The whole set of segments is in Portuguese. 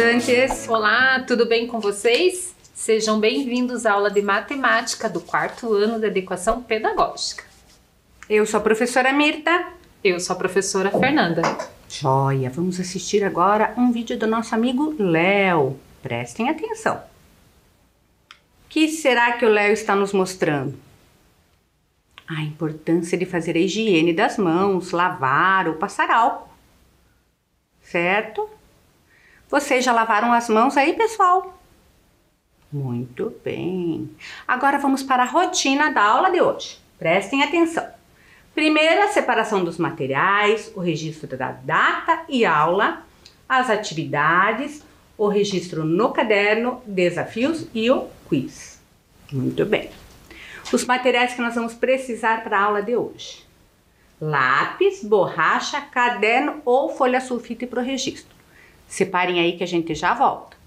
estudantes! Olá, tudo bem com vocês? Sejam bem-vindos à aula de matemática do 4º ano da Adequação Pedagógica. Eu sou a professora Mirta. Eu sou a professora Fernanda. Joia! Vamos assistir agora um vídeo do nosso amigo Léo. Prestem atenção. O que será que o Léo está nos mostrando? A importância de fazer a higiene das mãos, lavar ou passar álcool. Certo? Vocês já lavaram as mãos aí, pessoal? Muito bem. Agora vamos para a rotina da aula de hoje. Prestem atenção. Primeiro, a separação dos materiais, o registro da data e aula, as atividades, o registro no caderno, desafios e o quiz. Muito bem. Os materiais que nós vamos precisar para a aula de hoje: lápis, borracha, caderno ou folha sulfite para o registro. Separem aí que a gente já volta.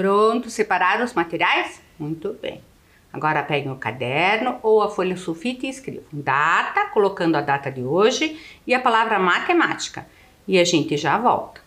Pronto, separaram os materiais? Muito bem. Agora peguem o caderno ou a folha sulfite e escrevam data, colocando a data de hoje e a palavra matemática. E a gente já volta.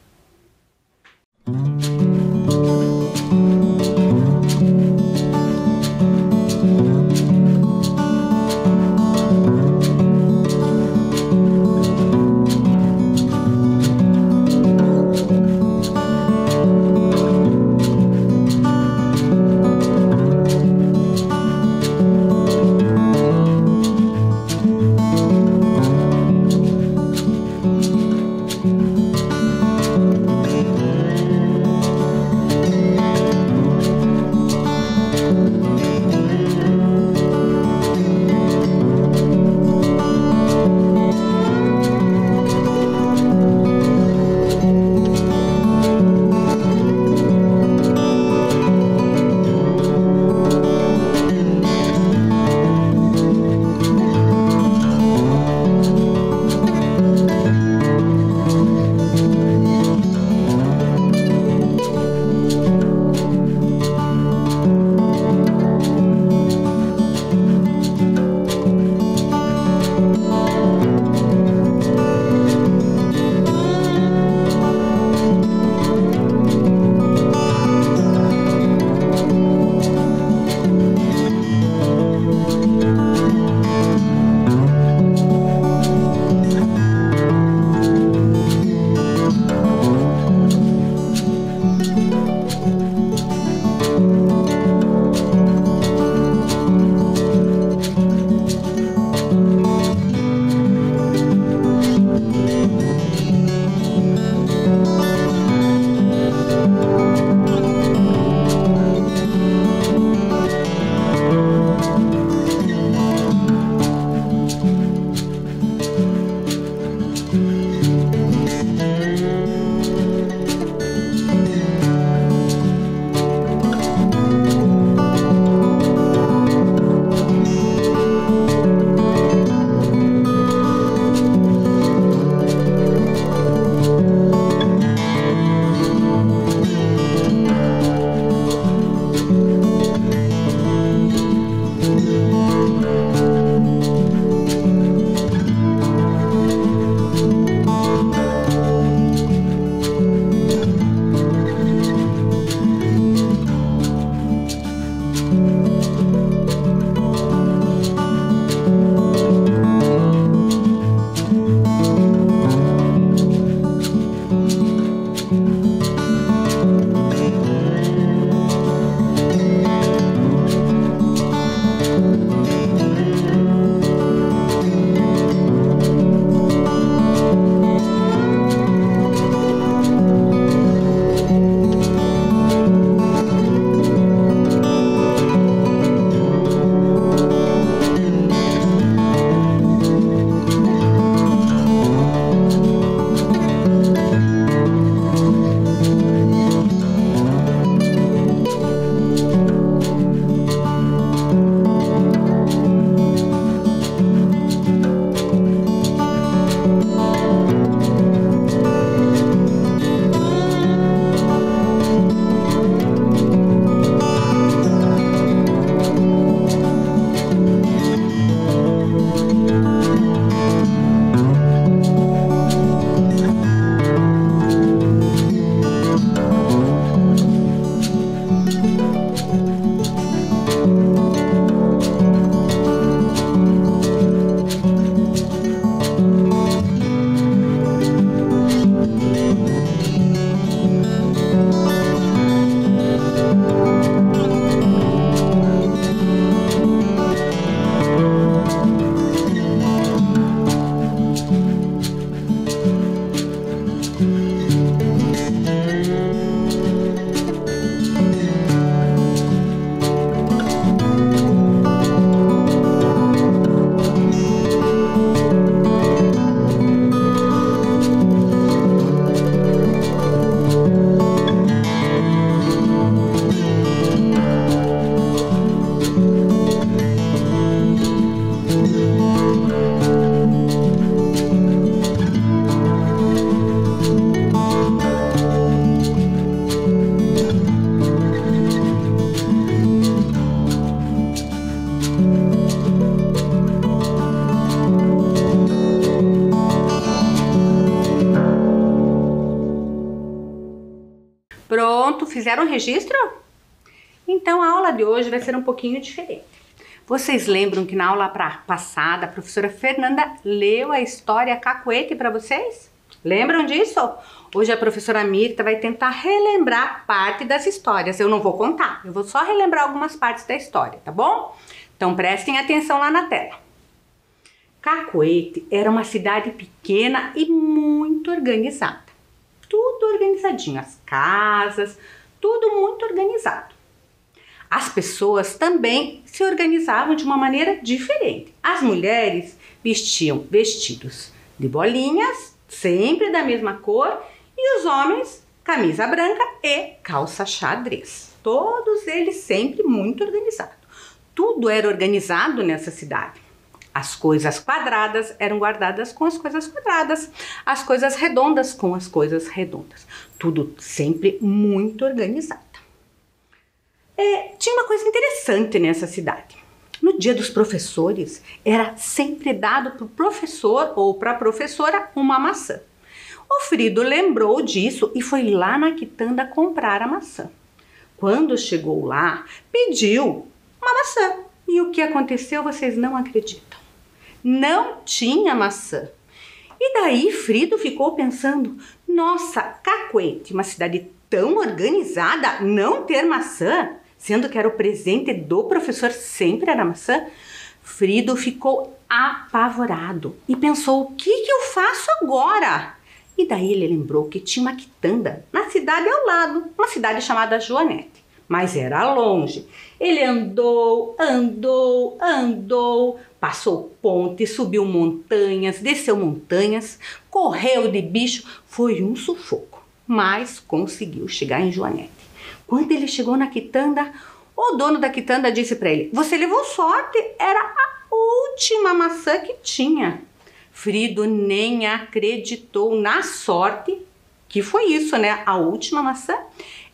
Fizeram o registro? Então a aula de hoje vai ser um pouquinho diferente. Vocês lembram que na aula passada a professora Fernanda leu a história Cacoete para vocês? Lembram disso? Hoje a professora Mirta vai tentar relembrar parte das histórias. Eu não vou contar, eu vou só relembrar algumas partes da história, tá bom? Então prestem atenção lá na tela. Cacoete era uma cidade pequena e muito organizada. Tudo organizadinho, as casas, tudo muito organizado. As pessoas também se organizavam de uma maneira diferente. As mulheres vestiam vestidos de bolinhas, sempre da mesma cor, e os homens camisa branca e calça xadrez. Todos eles sempre muito organizados. Tudo era organizado nessa cidade. As coisas quadradas eram guardadas com as coisas quadradas, as coisas redondas com as coisas redondas. Tudo sempre muito organizado. Tinha uma coisa interessante nessa cidade. No dia dos professores, era sempre dado para o professor ou para a professora uma maçã. O Frido lembrou disso e foi lá na quitanda comprar a maçã. Quando chegou lá, pediu uma maçã. E o que aconteceu, vocês não acreditam. Não tinha maçã. E daí Frido ficou pensando, nossa, Cacoete, uma cidade tão organizada, não ter maçã? Sendo que era o presente do professor, sempre era maçã. Frido ficou apavorado e pensou, o que eu faço agora? E daí ele lembrou que tinha uma quitanda na cidade ao lado, uma cidade chamada Joanete, mas era longe. Ele andou, passou ponte, subiu montanhas, desceu montanhas, correu de bicho, foi um sufoco, mas conseguiu chegar em Joanete. Quando ele chegou na quitanda, o dono da quitanda disse para ele, você levou sorte, era a última maçã que tinha. Frido nem acreditou na sorte, que foi isso, né? A última maçã.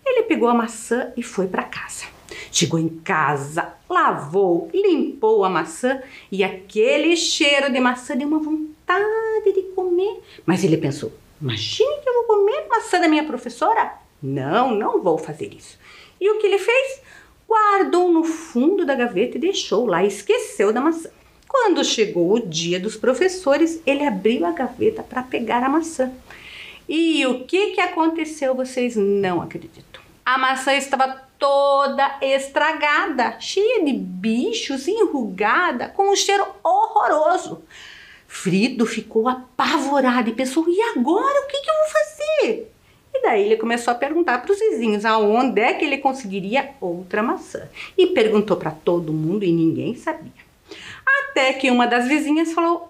Ele pegou a maçã e foi para casa. Chegou em casa, lavou, limpou a maçã e aquele cheiro de maçã deu uma vontade de comer. Mas ele pensou, imagine que eu vou comer maçã da minha professora? Não vou fazer isso. E o que ele fez? Guardou no fundo da gaveta e deixou lá, esqueceu da maçã. Quando chegou o dia dos professores, ele abriu a gaveta para pegar a maçã. E o que aconteceu, vocês não acreditam. A maçã estava toda estragada, cheia de bichos, enrugada, com um cheiro horroroso. Frido ficou apavorado e pensou, e agora o que eu vou fazer? E daí ele começou a perguntar para os vizinhos aonde é que ele conseguiria outra maçã. E perguntou para todo mundo e ninguém sabia. Até que uma das vizinhas falou,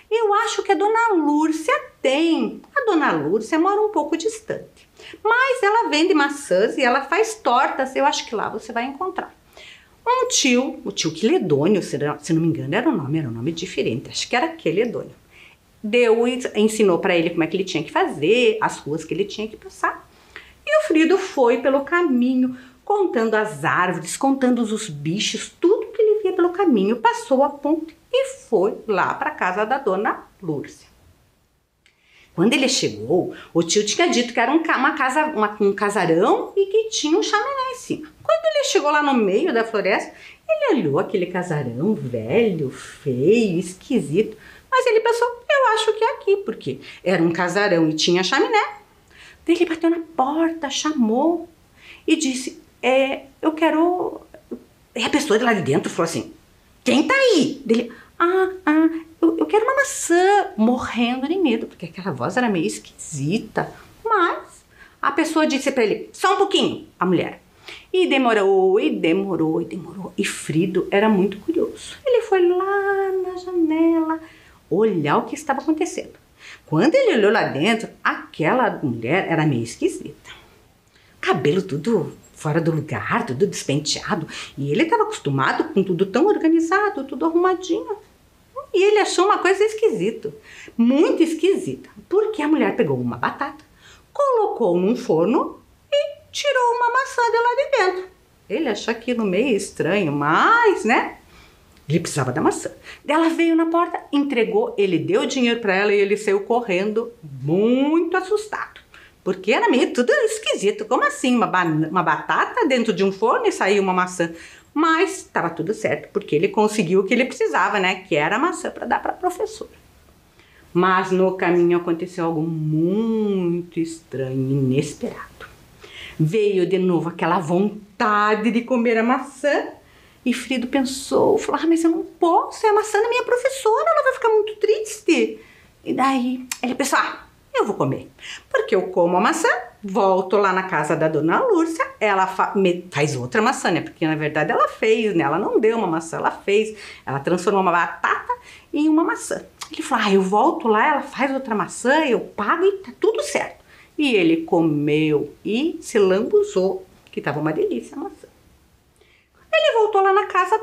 eu acho que a dona Lúrcia tem. A dona Lúrcia mora um pouco distante, mas ela vende maçãs e ela faz tortas, eu acho que lá você vai encontrar. O tio Quiledônio, se não me engano era um nome diferente, acho que era Quiledônio. Ensinou para ele como é que ele tinha que fazer, as ruas que ele tinha que passar. E o Frido foi pelo caminho, contando as árvores, contando os bichos, tudo que ele via pelo caminho. Passou a ponte e foi lá para a casa da dona Lúrcia. Quando ele chegou, o tio tinha dito que era um casarão e que tinha um chaminé em cima. Quando ele chegou lá no meio da floresta, ele olhou aquele casarão velho, feio, esquisito. Mas ele pensou, eu acho que é aqui, porque era um casarão e tinha chaminé. Daí ele bateu na porta, chamou e disse, eu quero... E a pessoa de lá de dentro falou assim, quem tá aí? Dele, eu quero uma maçã, morrendo de medo, porque aquela voz era meio esquisita. Mas a pessoa disse para ele, só um pouquinho, a mulher. E demorou. E Frido era muito curioso. Ele foi lá na janela olhar o que estava acontecendo. Quando ele olhou lá dentro, aquela mulher era meio esquisita. Cabelo tudo fora do lugar, tudo despenteado. E ele estava acostumado com tudo tão organizado, tudo arrumadinho. E ele achou uma coisa esquisita, muito esquisita. Porque a mulher pegou uma batata, colocou num forno e tirou uma maçã de lá de dentro. Ele achou aquilo meio estranho, mas, né? Ele precisava da maçã. Ela veio na porta, entregou, ele deu o dinheiro para ela e ele saiu correndo, muito assustado. porque era meio tudo esquisito. Como assim? Uma batata dentro de um forno e saiu uma maçã? Mas estava tudo certo, porque ele conseguiu o que ele precisava, né? Que era a maçã para dar para a professora. Mas no caminho aconteceu algo muito estranho, inesperado. Veio de novo aquela vontade de comer a maçã. E Frido pensou, falou, mas eu não posso, é a maçã da minha professora, ela vai ficar muito triste. E daí ele pensou, eu vou comer. Porque eu como a maçã, volto lá na casa da dona Lúcia, ela faz outra maçã, né? Porque na verdade ela fez, né? Ela não deu uma maçã, ela fez. Ela transformou uma batata em uma maçã. Ele falou, eu volto lá, ela faz outra maçã, eu pago e tá tudo certo. E ele comeu e se lambuzou, que tava uma delícia a maçã. Ele voltou lá na casa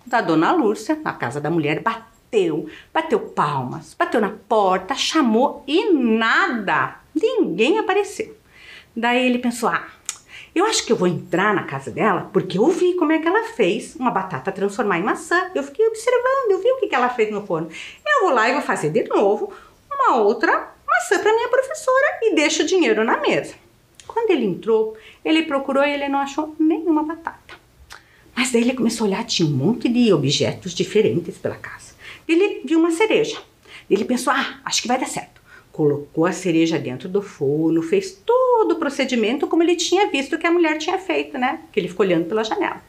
da dona Lúcia, na casa da mulher, bateu palmas, bateu na porta, chamou e nada, ninguém apareceu. Daí ele pensou, eu acho que eu vou entrar na casa dela, porque eu vi como é que ela fez uma batata transformar em maçã. Eu fiquei observando, eu vi o que ela fez no forno. Eu vou lá e vou fazer de novo uma outra maçã para minha professora e deixo o dinheiro na mesa. Quando ele entrou, ele procurou e ele não achou nenhuma batata. Mas daí ele começou a olhar, tinha um monte de objetos diferentes pela casa. Ele viu uma cereja. Ele pensou, acho que vai dar certo. Colocou a cereja dentro do forno, fez todo o procedimento como ele tinha visto que a mulher tinha feito, né? Que ele ficou olhando pela janela.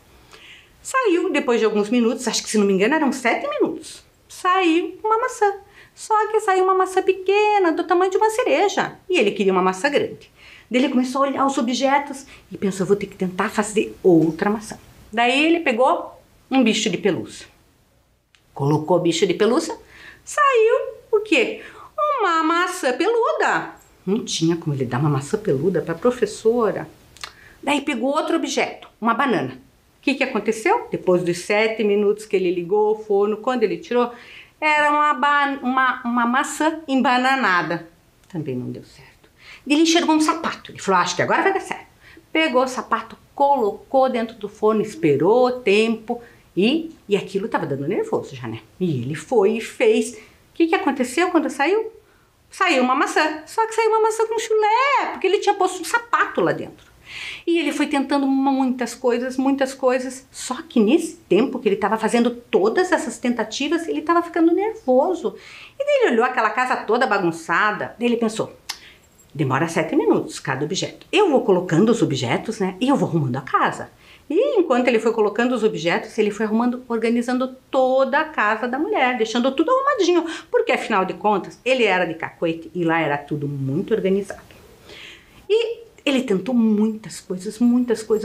Saiu, depois de alguns minutos, acho que se não me engano eram 7 minutos, saiu uma maçã. Só que saiu uma maçã pequena, do tamanho de uma cereja. E ele queria uma maçã grande. Daí ele começou a olhar os objetos e pensou, vou ter que tentar fazer outra maçã. Daí ele pegou um bicho de pelúcia. Colocou o bicho de pelúcia, saiu o quê? Uma maçã peluda. Não tinha como ele dar uma maçã peluda para a professora. Daí pegou outro objeto, uma banana. O que aconteceu? Depois dos 7 minutos que ele ligou o forno, quando ele tirou, era uma maçã embananada. Também não deu certo. Ele enxergou um sapato. Ele falou, acho que agora vai dar certo. Pegou o sapato, colocou dentro do forno, esperou o tempo e aquilo estava dando nervoso já, né? E ele foi e fez. O que aconteceu quando saiu? Saiu uma maçã, só que saiu uma maçã com chulé, porque ele tinha posto um sapato lá dentro. E ele foi tentando muitas coisas, só que nesse tempo que ele estava fazendo todas essas tentativas, ele estava ficando nervoso. E daí ele olhou aquela casa toda bagunçada, daí ele pensou, demora 7 minutos cada objeto. Eu vou colocando os objetos, né? E eu vou arrumando a casa. E enquanto ele foi colocando os objetos, ele foi arrumando, organizando toda a casa da mulher, deixando tudo arrumadinho. Porque afinal de contas, ele era de Cacoete e lá era tudo muito organizado. E ele tentou muitas coisas.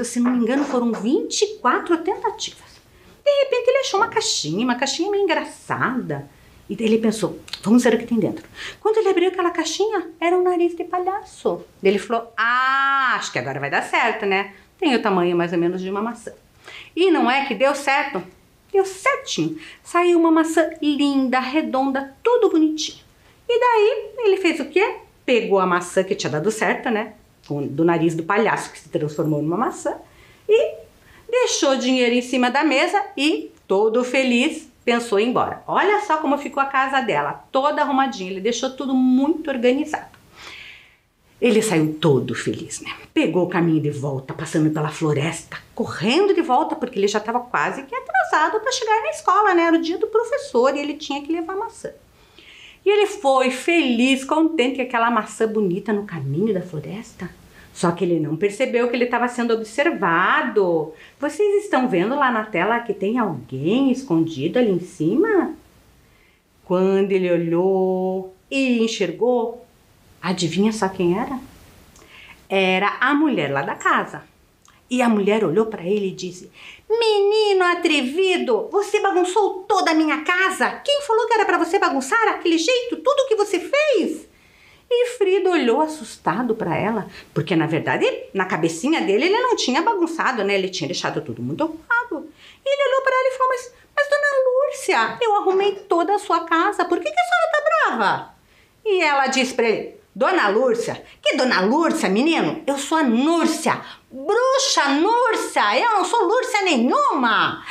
Se não me engano, foram 24 tentativas. De repente ele achou uma caixinha meio engraçada. E daí ele pensou, vamos ver o que tem dentro. Quando ele abriu aquela caixinha, era um nariz de palhaço. Daí ele falou, acho que agora vai dar certo, né? Tem o tamanho mais ou menos de uma maçã. E não é que deu certo? Deu certinho. Saiu uma maçã linda, redonda, tudo bonitinho. E daí ele fez o quê? Pegou a maçã que tinha dado certo, né? Do nariz do palhaço que se transformou numa maçã. E deixou o dinheiro em cima da mesa e, todo feliz, pensou em ir embora. Olha só como ficou a casa dela, toda arrumadinha. Ele deixou tudo muito organizado. Ele saiu todo feliz, né? Pegou o caminho de volta, passando pela floresta, correndo de volta, porque ele já estava quase que atrasado para chegar na escola, né? Era o dia do professor e ele tinha que levar maçã. E ele foi feliz, contente com aquela maçã bonita no caminho da floresta. Só que ele não percebeu que ele estava sendo observado. Vocês estão vendo lá na tela que tem alguém escondido ali em cima? Quando ele olhou e enxergou, adivinha só quem era? Era a mulher lá da casa. E a mulher olhou para ele e disse, menino atrevido, você bagunçou toda a minha casa. Quem falou que era para você bagunçar aquele jeito, tudo que você fez? E Frido olhou assustado para ela, porque na verdade, na cabecinha dele, ele não tinha bagunçado, né? Ele tinha deixado tudo muito arrumado. E ele olhou para ela e falou, mas dona Lúcia, eu arrumei toda a sua casa, por que a senhora tá brava? E ela disse para ele, dona Lúcia? Que dona Lúcia, menino? Eu sou a Núrcia, bruxa Núrcia, eu não sou Lúcia nenhuma.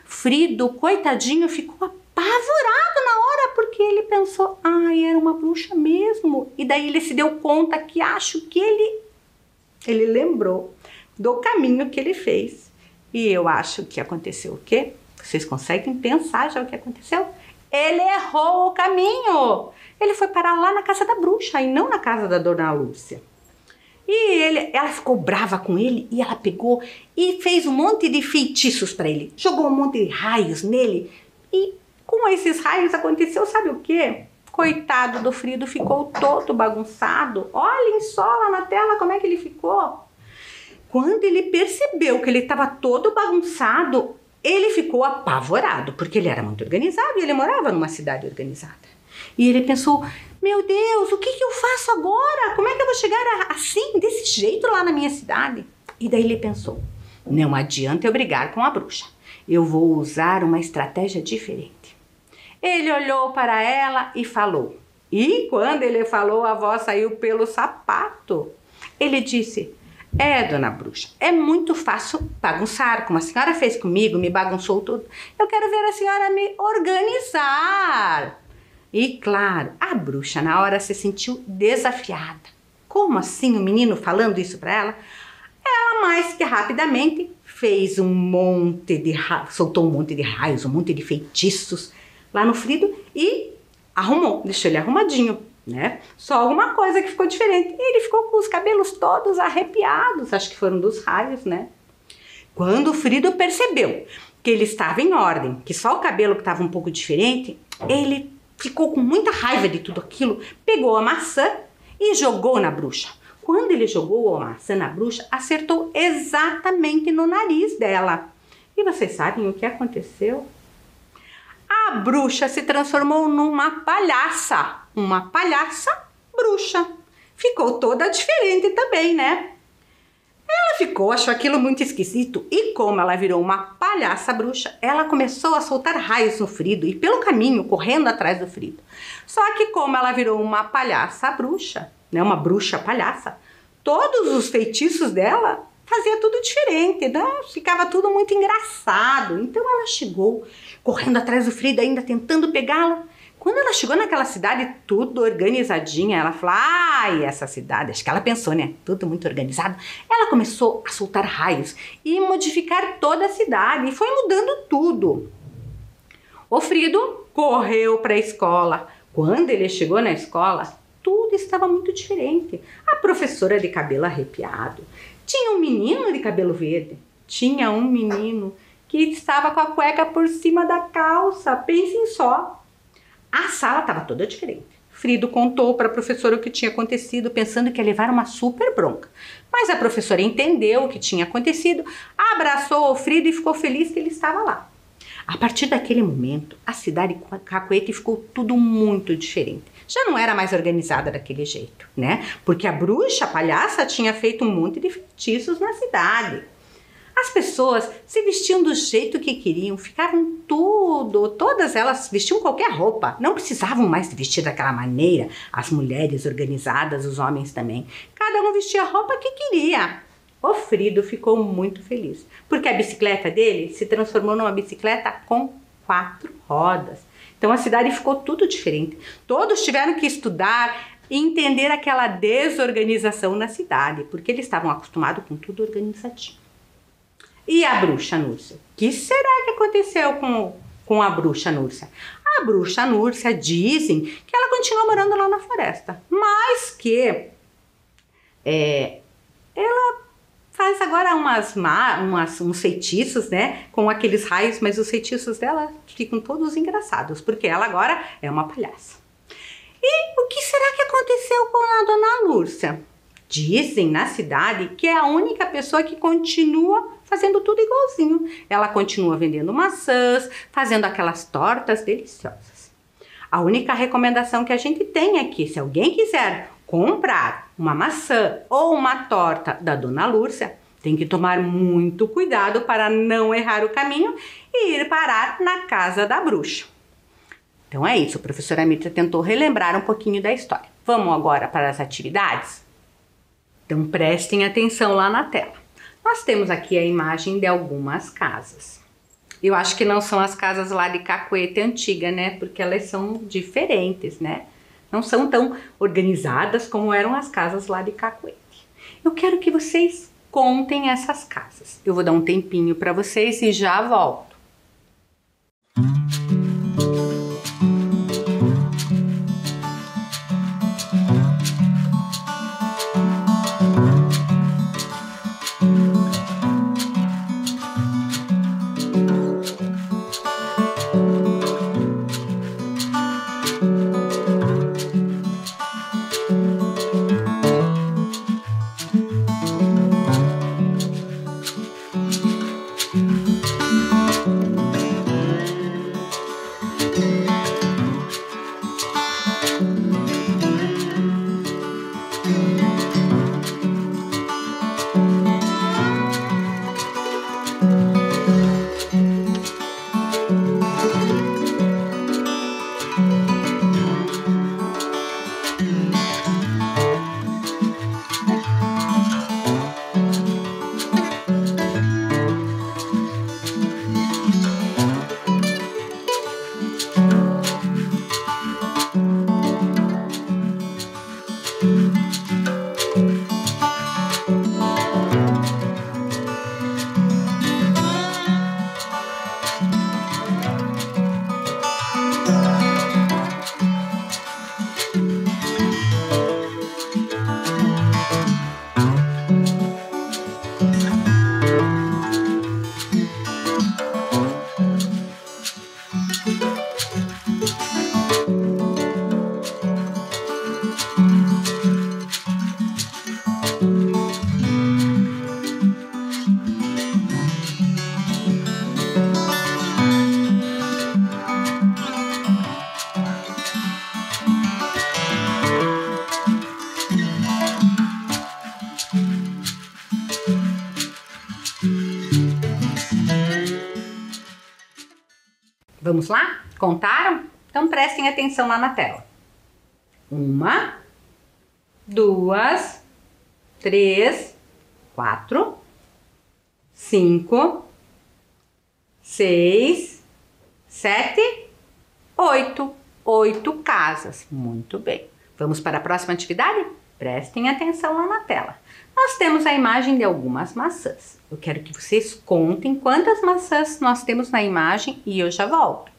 Frido, coitadinho, ficou apavorado na hora, porque ele pensou pensou, era uma bruxa mesmo. E daí ele se deu conta que acho que ele lembrou do caminho que ele fez. E eu acho que aconteceu o quê? Vocês conseguem pensar já o que aconteceu? Ele errou o caminho. Ele foi parar lá na casa da bruxa e não na casa da Dona Lúcia. E ela ficou brava com ele e ela pegou e fez um monte de feitiços para ele. Jogou um monte de raios nele e com esses raios aconteceu, sabe o quê? Coitado do Frido, ficou todo bagunçado. Olhem só lá na tela como é que ele ficou. Quando ele percebeu que ele estava todo bagunçado, ele ficou apavorado, porque ele era muito organizado e ele morava numa cidade organizada. E ele pensou, meu Deus, o que eu faço agora? Como é que eu vou chegar assim, desse jeito lá na minha cidade? E daí ele pensou, não adianta eu brigar com a bruxa. Eu vou usar uma estratégia diferente. Ele olhou para ela e falou. E quando ele falou, a voz saiu pelo sapato. Ele disse, dona bruxa, é muito fácil bagunçar, como a senhora fez comigo, me bagunçou tudo. Eu quero ver a senhora me organizar. E claro, a bruxa na hora se sentiu desafiada. Como assim o menino falando isso para ela? Ela mais que rapidamente fez soltou um monte de raios, um monte de feitiços lá no Frido e arrumou, deixou ele arrumadinho, né? Só alguma coisa que ficou diferente. E ele ficou com os cabelos todos arrepiados, acho que foram dos raios, né? Quando o Frido percebeu que ele estava em ordem, que só o cabelo que estava um pouco diferente, ele ficou com muita raiva de tudo aquilo, pegou a maçã e jogou na bruxa. Quando ele jogou a maçã na bruxa, acertou exatamente no nariz dela. E vocês sabem o que aconteceu? A bruxa se transformou numa palhaça. Uma palhaça bruxa. Ficou toda diferente também, né? Ela achou aquilo muito esquisito e como ela virou uma palhaça bruxa, ela começou a soltar raios no Frido e pelo caminho, correndo atrás do Frido. Só que como ela virou uma palhaça bruxa, né, uma bruxa palhaça, todos os feitiços dela fazia tudo diferente, né? Ficava tudo muito engraçado. Então ela chegou correndo atrás do Frido, ainda tentando pegá-lo. Quando ela chegou naquela cidade tudo organizadinha, ela falou, essa cidade, acho que ela pensou, né, tudo muito organizado. Ela começou a soltar raios e modificar toda a cidade e foi mudando tudo. O Frido correu para a escola. Quando ele chegou na escola, tudo estava muito diferente. A professora de cabelo arrepiado, tinha um menino de cabelo verde, tinha um menino que estava com a cueca por cima da calça, pensem só. A sala estava toda diferente. Frido contou para a professora o que tinha acontecido, pensando que ia levar uma super bronca. Mas a professora entendeu o que tinha acontecido, abraçou o Frido e ficou feliz que ele estava lá. A partir daquele momento, a cidade Cacoete ficou tudo muito diferente. Já não era mais organizada daquele jeito, né? Porque a bruxa palhaça tinha feito um monte de feitiços na cidade. As pessoas se vestiam do jeito que queriam, ficavam todas elas vestiam qualquer roupa, não precisavam mais se vestir daquela maneira, as mulheres organizadas, os homens também. Cada um vestia a roupa que queria. O Frido ficou muito feliz, porque a bicicleta dele se transformou numa bicicleta com 4 rodas. Então a cidade ficou tudo diferente. Todos tiveram que estudar e entender aquela desorganização na cidade, porque eles estavam acostumados com tudo organizadinho. E a bruxa Núrcia? O que será que aconteceu com a bruxa Núrcia? A bruxa Núrcia dizem que ela continua morando lá na floresta, mas que ela faz agora uns feitiços, né, com aqueles raios, mas os feitiços dela ficam todos engraçados, porque ela agora é uma palhaça. E o que será que aconteceu com a dona Lúcia? Dizem na cidade que é a única pessoa que continua fazendo tudo igualzinho. Ela continua vendendo maçãs, fazendo aquelas tortas deliciosas. A única recomendação que a gente tem é que se alguém quiser comprar uma maçã ou uma torta da dona Lúcia, tem que tomar muito cuidado para não errar o caminho e ir parar na casa da bruxa. Então é isso, a professora Mitra tentou relembrar um pouquinho da história. Vamos agora para as atividades? Então prestem atenção lá na tela. Nós temos aqui a imagem de algumas casas. Eu acho que não são as casas lá de Cacoete antiga, né? Porque elas são diferentes, né? Não são tão organizadas como eram as casas lá de Cacoete. Eu quero que vocês contem essas casas. Eu vou dar um tempinho para vocês e já volto. Vamos lá? Contaram? Então prestem atenção lá na tela. 1, 2, 3, 4, 5, 6, 7, 8. 8 casas. Muito bem. Vamos para a próxima atividade? Prestem atenção lá na tela. Nós temos a imagem de algumas maçãs. Eu quero que vocês contem quantas maçãs nós temos na imagem e eu já volto.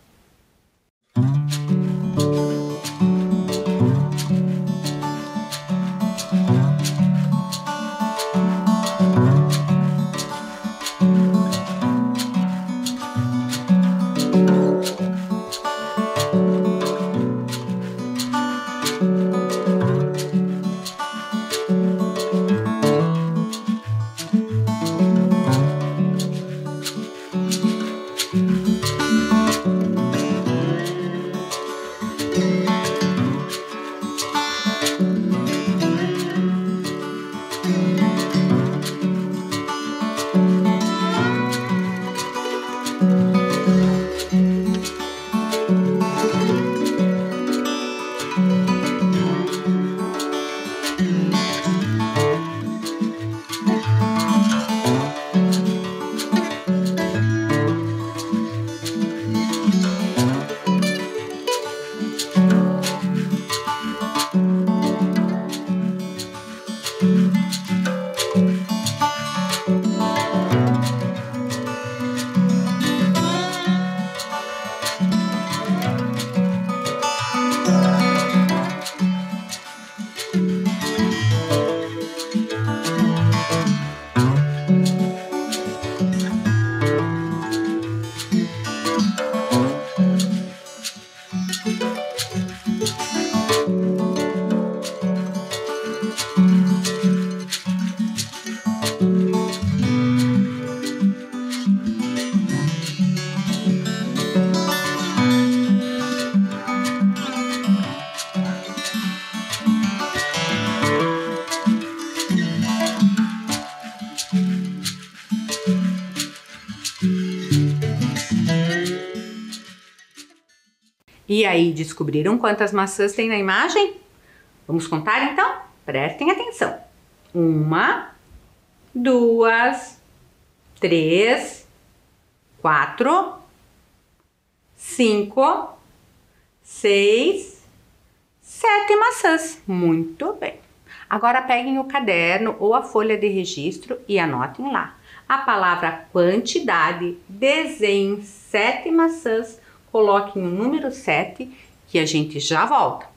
E aí, descobriram quantas maçãs tem na imagem? Vamos contar então? Prestem atenção. 1, 2, 3, 4, 5, 6, 7 maçãs. Muito bem. Agora peguem o caderno ou a folha de registro e anotem lá a palavra quantidade, desenhem 7 maçãs, coloquem o número 7 que a gente já volta.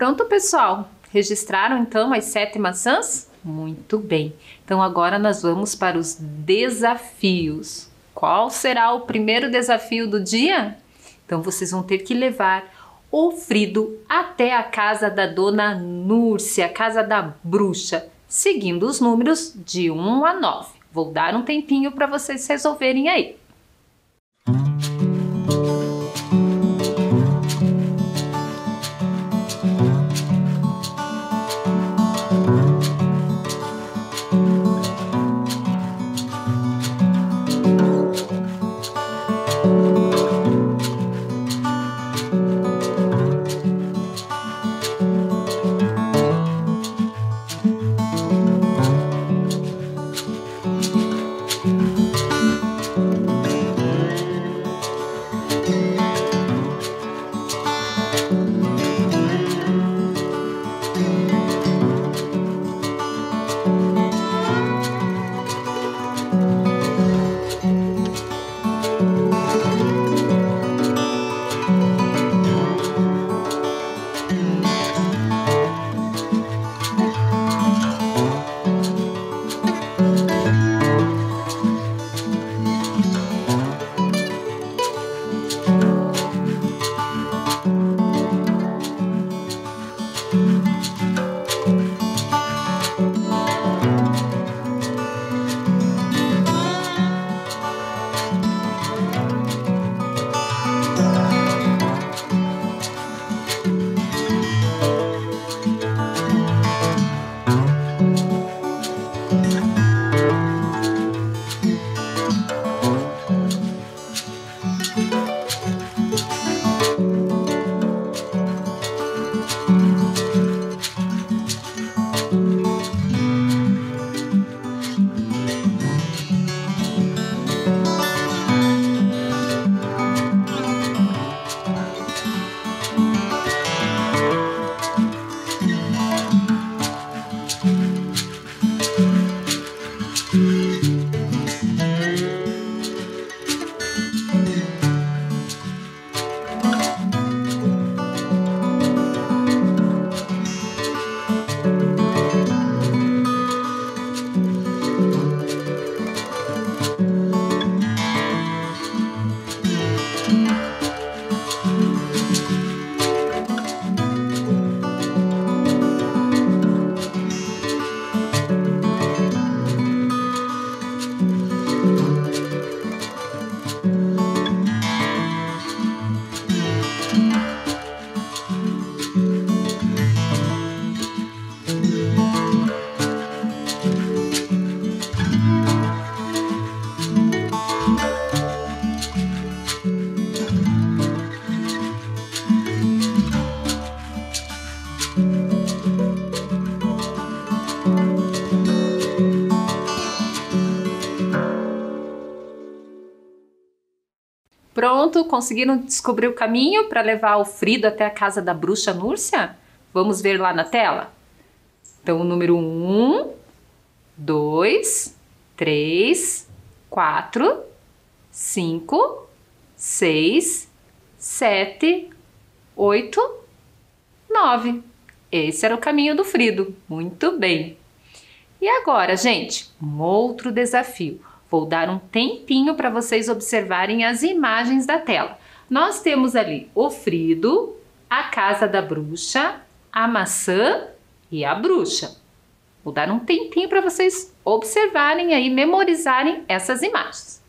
Pronto, pessoal? Registraram então as 7 maçãs? Muito bem. Então agora nós vamos para os desafios. Qual será o primeiro desafio do dia? Então vocês vão ter que levar o Frido até a casa da dona Núrcia, a casa da bruxa, seguindo os números de 1 a 9. Vou dar um tempinho para vocês resolverem aí. Pronto, conseguiram descobrir o caminho para levar o Frido até a casa da bruxa Núrcia? Vamos ver lá na tela? Então, o número 1, 2, 3, 4, 5, 6, 7, 8, 9. Esse era o caminho do Frido. Muito bem. E agora, gente, um outro desafio. Vou dar um tempinho para vocês observarem as imagens da tela. Nós temos ali o Frido, a casa da bruxa, a maçã e a bruxa. Vou dar um tempinho para vocês observarem aí, memorizarem essas imagens.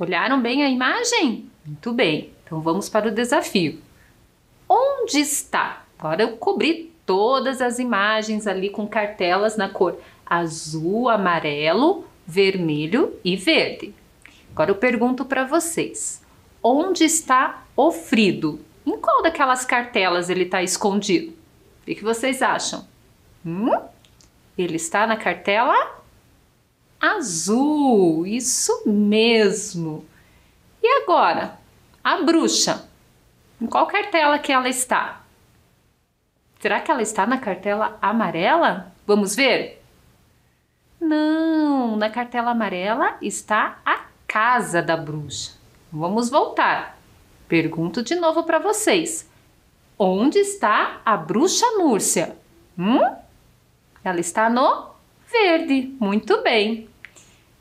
Olharam bem a imagem? Muito bem. Então vamos para o desafio. Onde está? Agora eu cobri todas as imagens ali com cartelas na cor azul, amarelo, vermelho e verde. Agora eu pergunto para vocês. Onde está o Frido? Em qual daquelas cartelas ele está escondido? O que vocês acham? Ele está na cartela azul, isso mesmo. E agora, a bruxa? Em qual cartela que ela está? Será que ela está na cartela amarela? Vamos ver? Não, na cartela amarela está a casa da bruxa. Vamos voltar. Pergunto de novo para vocês. Onde está a bruxa Núrcia? Ela está no verde. Muito bem.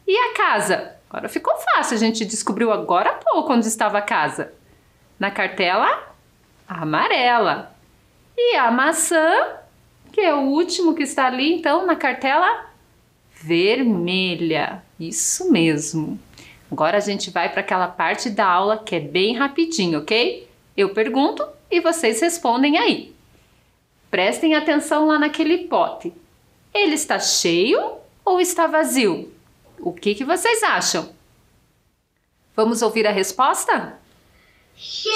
E a casa? Agora ficou fácil. A gente descobriu agora há pouco onde estava a casa. Na cartela amarela. E a maçã, que é o último que está ali, então, na cartela vermelha. Isso mesmo. Agora a gente vai para aquela parte da aula que é bem rapidinho, ok? Eu pergunto e vocês respondem aí. Prestem atenção lá naquele pote. Ele está cheio ou está vazio? O que vocês acham? Vamos ouvir a resposta? Cheio!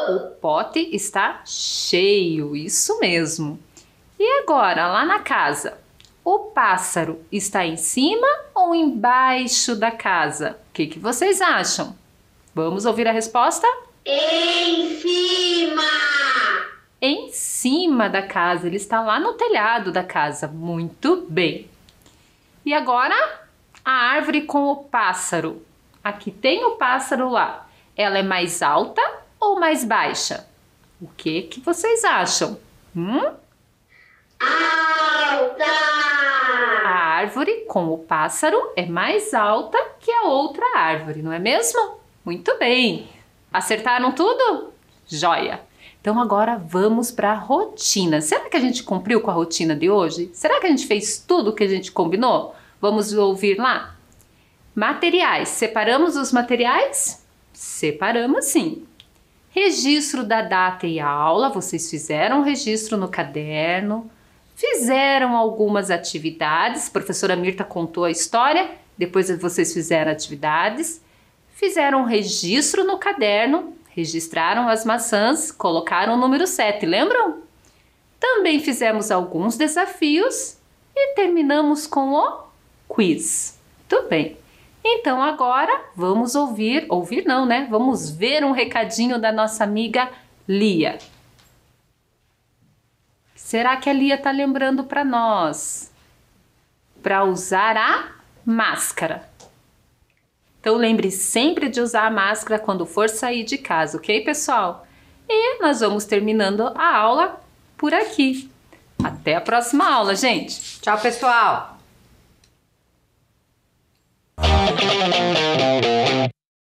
O pote está cheio, isso mesmo. E agora, lá na casa, o pássaro está em cima ou embaixo da casa? O que vocês acham? Vamos ouvir a resposta? Em cima! Em cima da casa, ele está lá no telhado da casa. Muito bem. E agora, a árvore com o pássaro. Aqui tem o pássaro lá. Ela é mais alta ou mais baixa? O que vocês acham? Alta! A árvore com o pássaro é mais alta que a outra árvore, não é mesmo? Muito bem. Acertaram tudo? Joia! Então agora vamos para a rotina. Será que a gente cumpriu com a rotina de hoje? Será que a gente fez tudo o que a gente combinou? Vamos ouvir lá? Materiais. Separamos os materiais? Separamos sim. Registro da data e aula. Vocês fizeram o registro no caderno. Fizeram algumas atividades. A professora Mirta contou a história. Depois vocês fizeram atividades. Fizeram um registro no caderno. Registraram as maçãs, colocaram o número 7, lembram? Também fizemos alguns desafios e terminamos com o quiz. Tudo bem. Então agora vamos ouvir não, né? Vamos ver um recadinho da nossa amiga Lia. Será que a Lia está lembrando para nós? Para usar a máscara. Então lembre sempre de usar a máscara quando for sair de casa, ok, pessoal? E nós vamos terminando a aula por aqui. Até a próxima aula, gente! Tchau, pessoal!